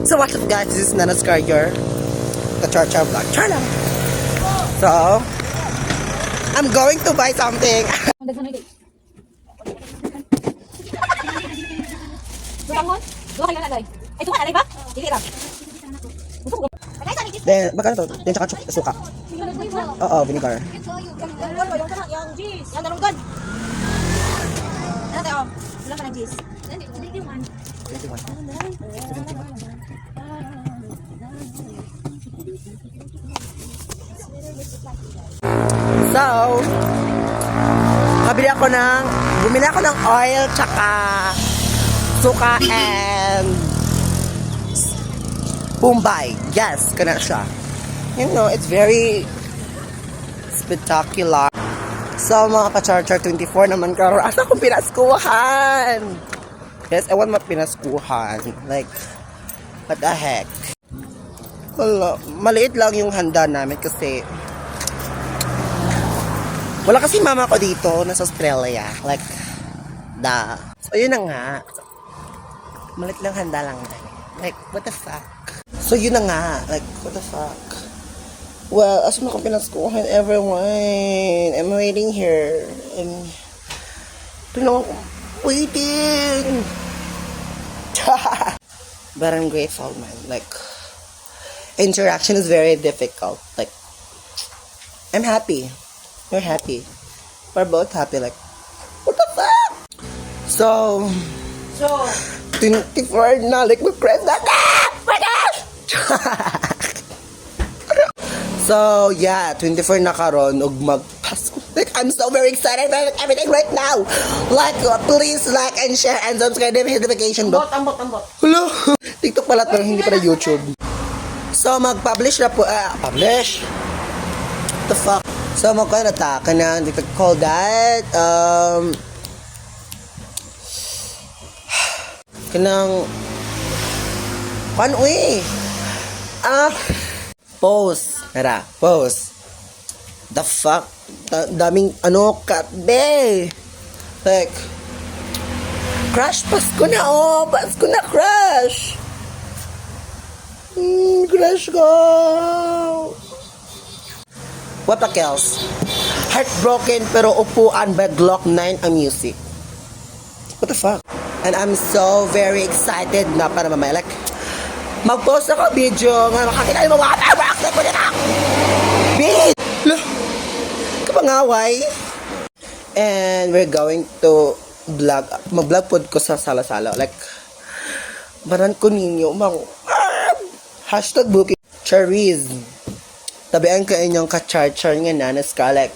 So what's up guys, this is Nana Scarrier, the Char Vlog. Char lang! So, I'm going to buy something. Then, magkano to? Then tsaka suka. Oo, vinegar. Yang cheese. Yang dalam gun. Ano tayo? Wala ka ng cheese. 21. So, bumili ako ng oil tsaka suka and Bombay. Yes, kana siya. You know, it's very spectacular. So, mga ka-Char 24 naman karon. Asa kong pinaskuhan? Yes, I want pinaskuhan. Like, what the heck? Wala, maliit lang yung handa namin kasi wala kasi mama ko dito, nasa Australia. Like, So, yun na nga. Maliit lang handa lang. Like, what the fuck? So, yun na nga. Like, what the fuck? Well, asa na kong pinaskuhan, everyone. I'm waiting here. And, waiting. But I'm grateful, man. Like, interaction is very difficult. Like, I'm happy. You're happy. We're both happy. Like, what the fuck? So 24 na. Like, mag-press na. My gosh! So, yeah. 24 na karon ug magpasko. Like, I'm so very excited about everything right now. Like, please like and share and subscribe and notification bell. Ambot. Hello. TikTok pala to, hindi pala YouTube. So, mag-publish na po. Publish? What the fuck? So, magkano ta? Kanang, they call that, kanang, post. Nara, post. The fuck? Daming, katbe. Like, crush, Pasko na, Pasko na, crush. Crush ko. What the else? Heartbroken pero upuan by Glock 9 ang music. What the fuck? And I'm so very excited na para mamaya. Like, mag-post ako video nga makakita yung mga accept ko nila. Bitch! Kapangaway. And we're going to vlog. Mag-vlog pod ko sa sala-sala. Like, baran ko ninyo. Hashtag booking. Cherries. Tabian ka inyong ka-char nga na ska. Like,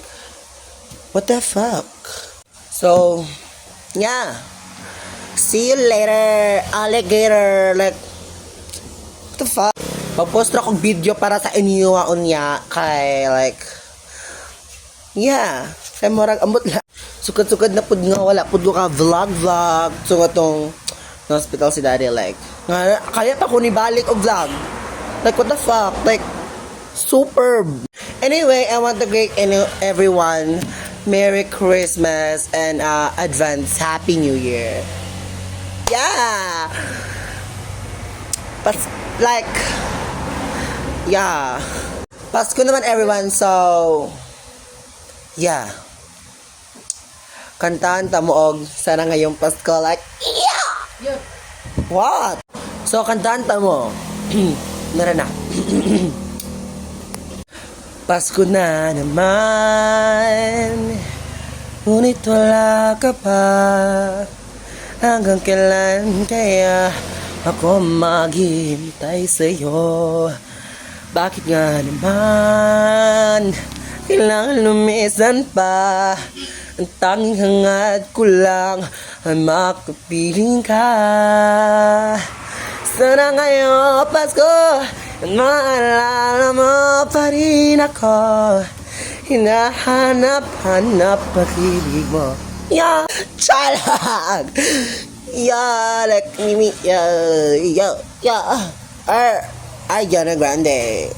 what the fuck? So, yeah. See you later, alligator. Like, what the fuck? Mag-post na akong video para sa inyo unya kay, like, yeah. Kaya morag ambot lang. Sukad-sukad na pud nga wala pud ko ka vlog. So nga tong hospital si daddy, like, kaya pa ko ni balik og vlog. Like, what the fuck? Like, superb. Anyway, I want to greet everyone Merry Christmas and advance Happy New Year. Yeah. Yeah. Pasko naman everyone, so yeah. Kantahan ta mo og sana ngayong Pasko, like, yeah. What? So kantahan ta mo. Nara na. Pasko na naman, ngunit wala ka pa. Hanggang kailan kaya ako maghihintay sa'yo? Bakit nga naman kailangan lumisan pa? Ang tanging hangad ko lang ay makapiling ka. Sana ngayong Pasko maalala mo pa rin ako. Hinahanap-hanap pag-ibig mo. Yeah, chalag. Yeah, like Mimi. Yeah. Ariana Grande.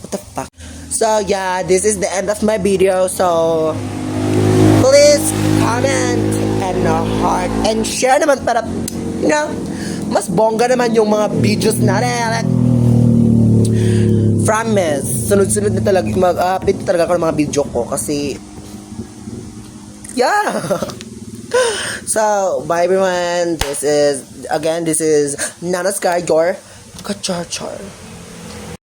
What the fuck? So yeah, this is the end of my video. So please comment and heart and share naman para, you know, mas bongga naman yung mga videos natin. Like, promise, sunod-sunod na talaga, mag-update talaga ako ng mga video ko kasi, yeah. So, bye everyone. This is Nana Sky, your Kachar-char.